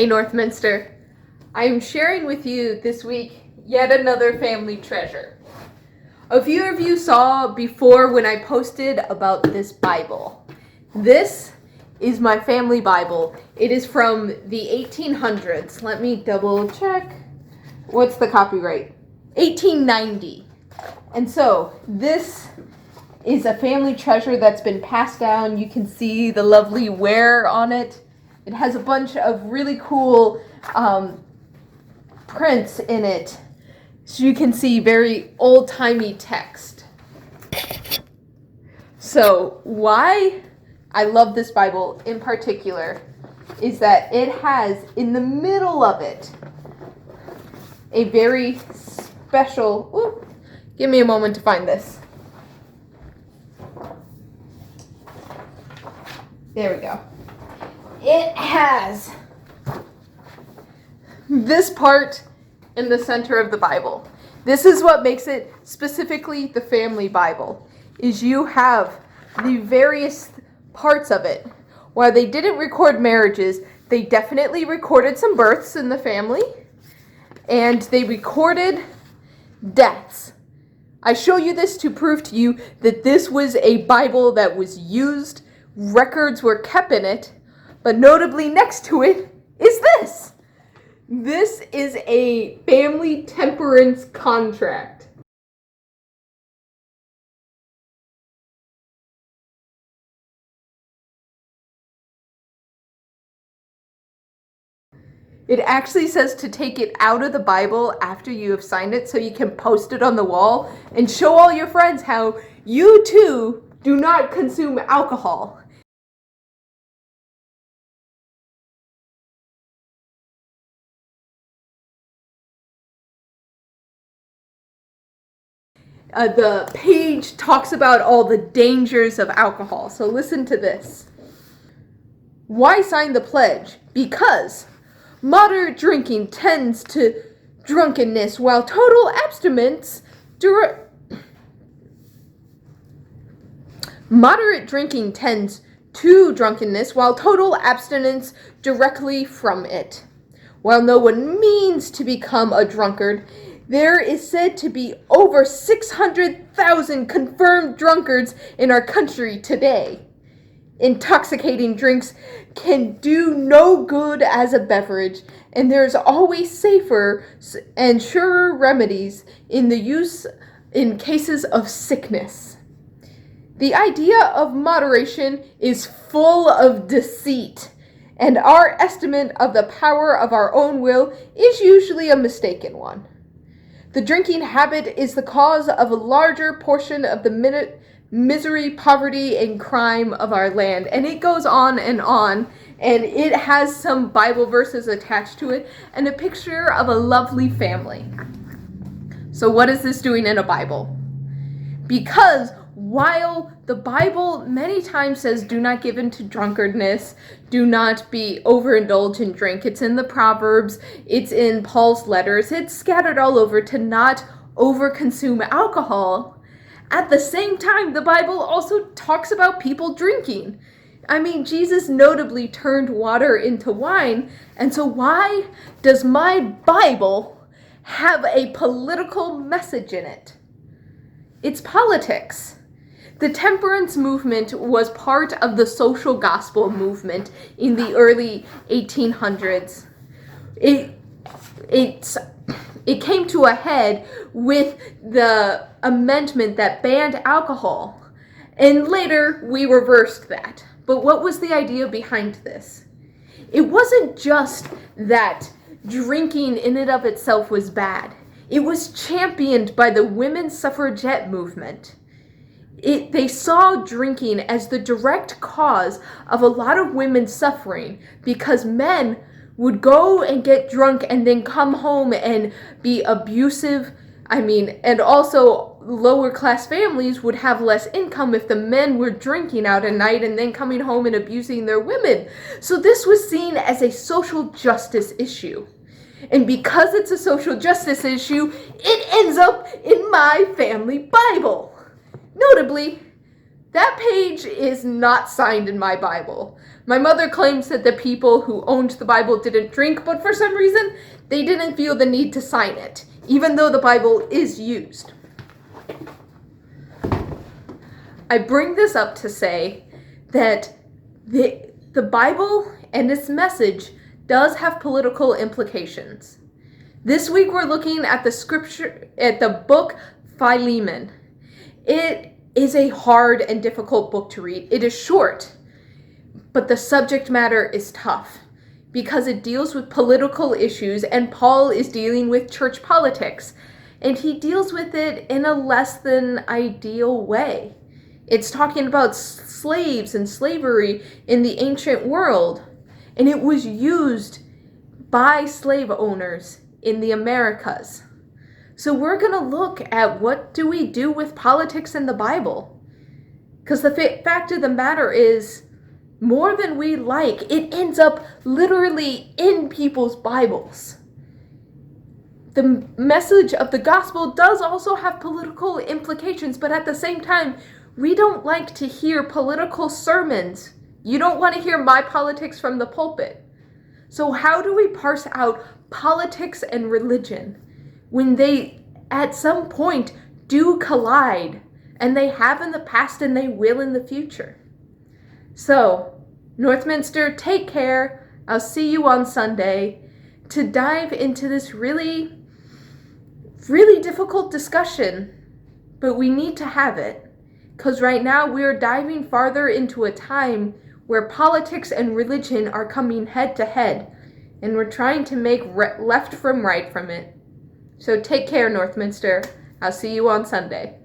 Hey Northminster, I am sharing with you this week yet another family treasure. A few of you saw before when I posted about this Bible. This is my family Bible. It is from the 1800s. Let me double check. What's the copyright? 1890. And so this is a family treasure that's been passed down. You can see the lovely wear on it. It has a bunch of really cool prints in it. So you can see very old-timey text. So why I love this Bible in particular is that it has in the middle of it a very special, give me a moment to find this. There we go. It has this part in the center of the Bible. This is what makes it specifically the family Bible, is you have the various parts of it. While they didn't record marriages, they definitely recorded some births in the family, and they recorded deaths. I show you this to prove to you that this was a Bible that was used. Records were kept in it, but notably next to it is this. This is a family temperance contract. It actually says to take it out of the Bible after you have signed it so you can post it on the wall and show all your friends how you too do not consume alcohol. The page talks about all the dangers of alcohol. So listen to this. Why sign the pledge? Because moderate drinking tends to drunkenness, while total abstinence Moderate drinking tends to drunkenness, while total abstinence directly from it. While no one means to become a drunkard, there is said to be over 600,000 confirmed drunkards in our country today. Intoxicating drinks can do no good as a beverage, and there's always safer and surer remedies in the use in cases of sickness. The idea of moderation is full of deceit, and our estimate of the power of our own will is usually a mistaken one. The drinking habit is the cause of a larger portion of the misery, poverty, and crime of our land. And it goes on, and it has some Bible verses attached to it, and a picture of a lovely family. So what is this doing in a Bible? Because while the Bible many times says do not give in to drunkardness, do not be overindulged in drink, it's in the Proverbs, it's in Paul's letters, it's scattered all over to not overconsume alcohol. At the same time, the Bible also talks about people drinking. I mean, Jesus notably turned water into wine, and so why does my Bible have a political message in it? It's politics. The temperance movement was part of the social gospel movement in the early 1800s. It came to a head with the amendment that banned alcohol, and later we reversed that. But what was the idea behind this? It wasn't just that drinking in and of itself was bad. It was championed by the women's suffragette movement. They saw drinking as the direct cause of a lot of women suffering because men would go and get drunk and then come home and be abusive. And also lower class families would have less income if the men were drinking out at night and then coming home and abusing their women. So this was seen as a social justice issue. And because it's a social justice issue, it ends up in my family Bible. Notably, That page is not signed in my Bible. My mother claims that the people who owned the Bible didn't drink, but for some reason, they didn't feel the need to sign it, even though the Bible is used. I bring this up to say that the Bible and its message does have political implications. This week we're looking at the book Philemon. It is a hard and difficult book to read. It is short, but the subject matter is tough because it deals with political issues, and Paul is dealing with church politics, and he deals with it in a less than ideal way. It's talking about slaves and slavery in the ancient world, and it was used by slave owners in the Americas. So we're going to look at what do we do with politics in the Bible. Because the fact of the matter is, more than we like, it ends up literally in people's Bibles. The message of the gospel does also have political implications, but at the same time, we don't like to hear political sermons. You don't want to hear my politics from the pulpit. So how do we parse out politics and religion when they, at some point, do collide, and they have in the past and they will in the future? So, Northminster, take care. I'll see you on Sunday to dive into this really, really difficult discussion, but we need to have it. Because right now we're diving farther into a time where politics and religion are coming head to head, and we're trying to make left from right from it. So take care, Northminster. I'll see you on Sunday.